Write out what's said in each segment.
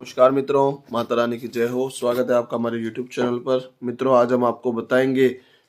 नमस्कार मित्रों, माता रानी की जय हो। स्वागत है आपका हमारे YouTube चैनल पर। मित्रों, आज हम आपको बताएंगे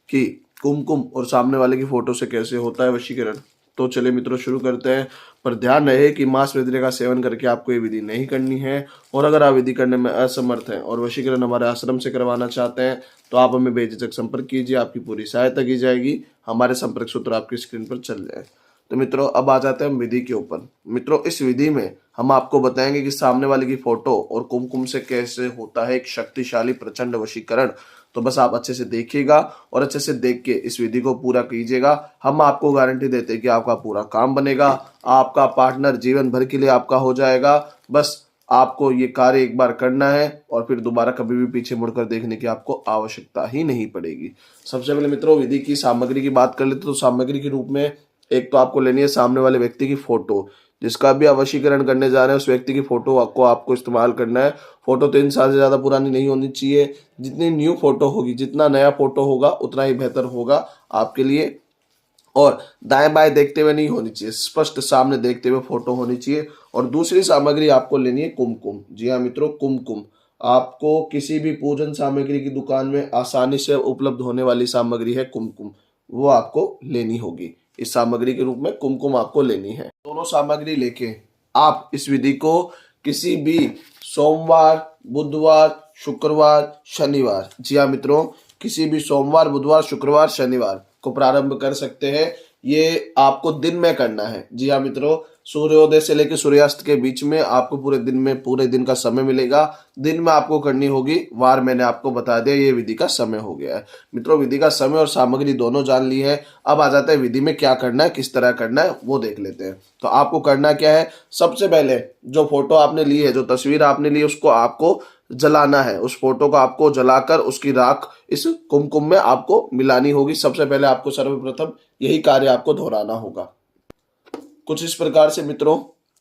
कि कुमकुम और सामने वाले की फोटो से कैसे होता है वशीकरण। तो चलिए मित्रों शुरू करते हैं। पर ध्यान रहे कि मांस वगैरह का सेवन करके आपको ये विधि नहीं करनी है। और अगर आप विधि करने में असमर्थ हैं और वशीकरण हमारे आश्रम से करवाना चाहते हैं तो आप हमें बेझिझक संपर्क कीजिए, आपकी पूरी सहायता की जाएगी। हमारे संपर्क सूत्र आपकी स्क्रीन पर चल जाए। तो मित्रों, अब आ जाते हैं हम विधि के ऊपर। मित्रों, इस विधि में हम आपको बताएंगे कि सामने वाले की फोटो और कुमकुम से कैसे होता है एक शक्तिशाली प्रचंड वशीकरण। तो बस आप अच्छे से देखिएगा और अच्छे से देख के इस विधि को पूरा कीजिएगा। हम आपको गारंटी देते हैं कि आपका पूरा काम बनेगा, आपका पार्टनर जीवन भर के लिए आपका हो जाएगा। बस आपको ये कार्य एक बार करना है और फिर दोबारा कभी भी पीछे मुड़कर देखने की आपको आवश्यकता ही नहीं पड़ेगी। सबसे पहले मित्रों, विधि की सामग्री की बात कर लेते तो सामग्री के रूप में एक तो आपको लेनी है सामने वाले व्यक्ति की फोटो। जिसका भी आप वशीकरण करने जा रहे हैं उस व्यक्ति की फोटो आपको इस्तेमाल करना है। फोटो 3 साल से ज्यादा पुरानी नहीं होनी चाहिए। जितनी न्यू फोटो होगी, जितना नया फोटो होगा उतना ही बेहतर होगा आपके लिए। और दाएं बाएं देखते हुए नहीं होनी चाहिए, स्पष्ट सामने देखते हुए फोटो होनी चाहिए। और दूसरी सामग्री आपको लेनी है कुमकुम। जी हाँ मित्रों, कुमकुम आपको किसी भी पूजन सामग्री की दुकान में आसानी से उपलब्ध होने वाली सामग्री है कुमकुम, वो आपको लेनी होगी। इस सामग्री के रूप में कुमकुम आपको लेनी है। दोनों सामग्री लेके आप इस विधि को किसी भी सोमवार, बुधवार, शुक्रवार, शनिवार, जी हाँ मित्रों, किसी भी सोमवार, बुधवार, शुक्रवार, शनिवार को प्रारंभ कर सकते हैं। ये आपको दिन में करना है। जी हाँ मित्रों, सूर्योदय से लेकर सूर्यास्त के बीच में आपको पूरे दिन का समय मिलेगा। दिन में आपको करनी होगी, वार मैंने आपको बता दिया, ये विधि का समय हो गया है। मित्रों, विधि का समय और सामग्री दोनों जान ली है। अब आ जाता है विधि में क्या करना है, किस तरह करना है, वो देख लेते हैं। तो आपको करना क्या है, सबसे पहले जो फोटो आपने ली है, जो तस्वीर आपने ली है, उसको आपको जलाना है। उस फोटो को आपको जलाकर उसकी राख इस कुमकुम में आपको मिलानी होगी। सबसे पहले आपको सर्वप्रथम यही कार्य आपको दोहराना होगा। कुछ इस प्रकार से मित्रों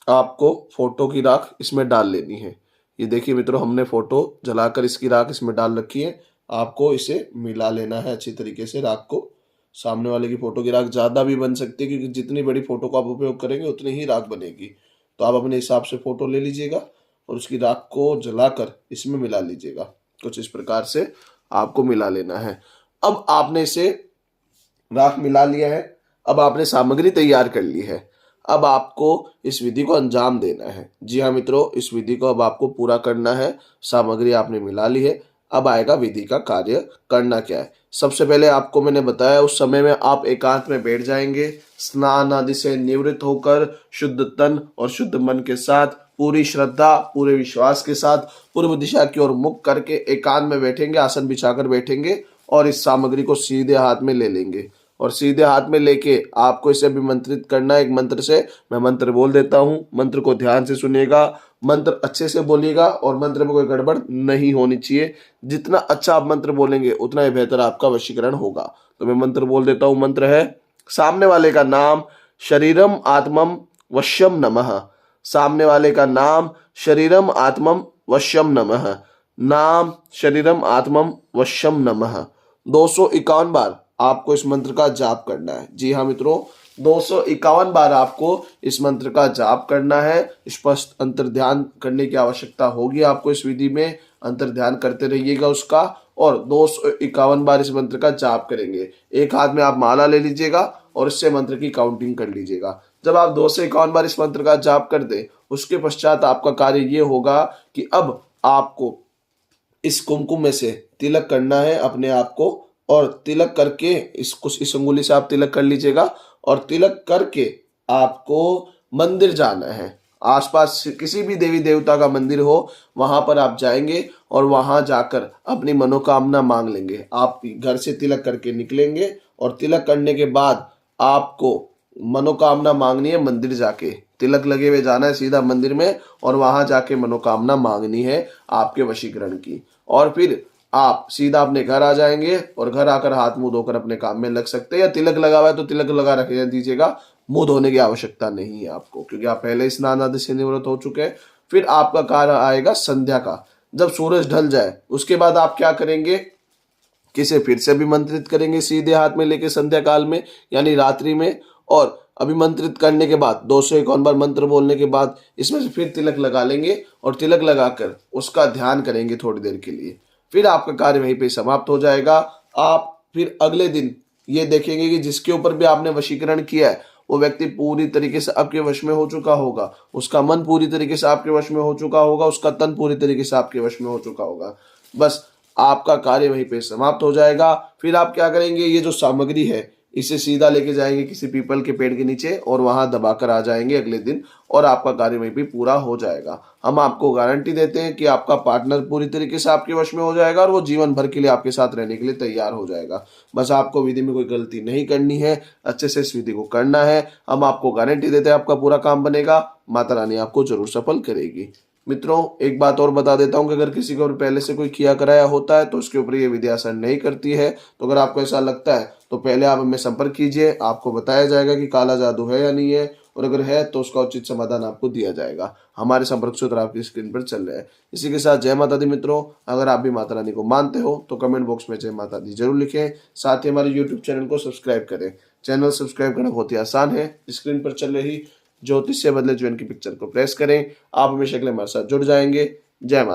आपको फोटो की राख इसमें डाल लेनी है। ये देखिए मित्रों, हमने फोटो जलाकर इसकी राख इसमें डाल रखी है। आपको इसे मिला लेना है अच्छी तरीके से राख को। सामने वाले की फोटो की राख ज्यादा भी बन सकती है, क्योंकि जितनी बड़ी फोटो का आप उपयोग करेंगे उतनी ही राख बनेगी। तो आप अपने हिसाब से फोटो ले लीजिएगा और उसकी राख को जलाकर इसमें मिला लीजिएगा। कुछ इस प्रकार से आपको मिला लेना है। अब आपने इसे राख मिला लिया है। अब आपने सामग्री तैयार कर ली है। अब आपको इस विधि को अंजाम देना है। जी हाँ मित्रों, इस विधि को अब आपको पूरा करना है। सामग्री आपने मिला ली है। अब आएगा विधि का कार्य करना क्या है। सबसे पहले आपको मैंने बताया, उस समय में आप एकांत में बैठ जाएंगे। स्नान आदि से निवृत्त होकर शुद्ध तन और शुद्ध मन के साथ, पूरी श्रद्धा, पूरे विश्वास के साथ पूर्व दिशा की ओर मुख करके एकांत में बैठेंगे, आसन बिछाकर बैठेंगे और इस सामग्री को सीधे हाथ में ले लेंगे। और सीधे हाथ में लेके आपको इसे अभिमंत्रित करना है एक मंत्र से। मैं मंत्र बोल देता हूँ, मंत्र को ध्यान से सुनिएगा, मंत्र अच्छे से बोलिएगा और मंत्र में कोई गड़बड़ नहीं होनी चाहिए। जितना अच्छा आप मंत्र बोलेंगे उतना ही बेहतर आपका वशीकरण होगा। तो मैं मंत्र बोल देता हूँ। मंत्र है, सामने वाले का नाम शरीरम आत्मम वश्यम नमः। सामने वाले का नाम शरीरम आत्मम वश्यम नमः। नाम शरीरम आत्मम वश्यम नमः। 251 बार आपको इस मंत्र का जाप करना है। जी हाँ मित्रों, 251 बार आपको इस मंत्र का जाप करना है। स्पष्ट अंतर ध्यान करने की आवश्यकता होगी आपको इस विधि में। अंतर ध्यान करते रहिएगा उसका। और 251 बार इस मंत्र का जाप करेंगे। एक हाथ में आप माला ले लीजिएगा और इससे मंत्र की काउंटिंग कर लीजिएगा। जब आप 251 बार इस मंत्र का जाप कर दे, उसके पश्चात आपका कार्य ये होगा कि अब आपको इस कुमकुम में से तिलक करना है अपने आप को। और तिलक करके इस अंगुली से आप तिलक कर लीजिएगा। और तिलक करके आपको मंदिर जाना है। आसपास किसी भी देवी देवता का मंदिर हो, वहां पर आप जाएंगे और वहां जाकर अपनी मनोकामना मांग लेंगे। आप घर से तिलक करके निकलेंगे और तिलक करने के बाद आपको मनोकामना मांगनी है। मंदिर जाके तिलक लगे हुए जाना है सीधा मंदिर में और वहां जाके मनोकामना मांगनी है आपके वशीकरण की। और फिर आप सीधा अपने घर आ जाएंगे और घर आकर हाथ मुंह धोकर अपने काम में लग सकते हैं। या तिलक लगा हुआ है तो तिलक लगा रख दीजिएगा, मुंह धोने की आवश्यकता नहीं है आपको, क्योंकि आप पहले स्नान आदि से निवृत्त हो चुके हैं। फिर आपका कार्य आएगा संध्या का। जब सूरज ढल जाए उसके बाद आप क्या करेंगे, किसे फिर से भी मंत्रित करेंगे सीधे हाथ में लेके संध्या काल में, यानी रात्रि में। और अभिमंत्रित करने के बाद 251 बार मंत्र बोलने के बाद इसमें से फिर तिलक लगा लेंगे और तिलक लगाकर उसका ध्यान करेंगे थोड़ी देर के लिए। फिर आपका कार्य वहीं पे समाप्त हो जाएगा। आप फिर अगले दिन ये देखेंगे कि जिसके ऊपर भी आपने वशीकरण किया है वो व्यक्ति पूरी तरीके से आपके वश में हो चुका होगा, उसका मन पूरी तरीके से आपके वश में हो चुका होगा, उसका तन पूरी तरीके से आपके वश में हो चुका होगा। बस आपका कार्य वहीं पे समाप्त हो जाएगा। फिर आप क्या करेंगे, ये जो सामग्री है इसे सीधा लेके जाएंगे किसी पीपल के पेड़ के नीचे और वहां दबाकर आ जाएंगे अगले दिन, और आपका कार्य वहीं पे पूरा हो जाएगा। हम आपको गारंटी देते हैं कि आपका पार्टनर पूरी तरीके से आपके वश में हो जाएगा और वो जीवन भर के लिए आपके साथ रहने के लिए तैयार हो जाएगा। बस आपको विधि में कोई गलती नहीं करनी है, अच्छे से इस विधि को करना है। हम आपको गारंटी देते हैं आपका पूरा काम बनेगा, माता रानी आपको जरूर सफल करेगी। मित्रों, एक बात और बता देता हूँ कि अगर किसी को पहले से कोई किया कराया होता है तो उसके ऊपर ये विधि असर नहीं करती है। तो अगर आपको ऐसा लगता है तो पहले आप हमें संपर्क कीजिए, आपको बताया जाएगा कि काला जादू है या नहीं है, और अगर है तो उसका उचित समाधान आपको दिया जाएगा। हमारे संपर्क सूत्र आपकी स्क्रीन पर चल रहे हैं। इसी के साथ जय माता दी मित्रों। अगर आप भी माता रानी को मानते हो तो कमेंट बॉक्स में जय माता दी जरूर लिखें। साथ ही हमारे यूट्यूब चैनल को सब्सक्राइब करें। चैनल सब्सक्राइब करना बहुत ही आसान है, स्क्रीन पर चल रही ज्योतिष से बदले जीवन की पिक्चर को प्रेस करें। आप हमेशा के लिए हमारे साथ जुड़ जाएंगे। जय माता।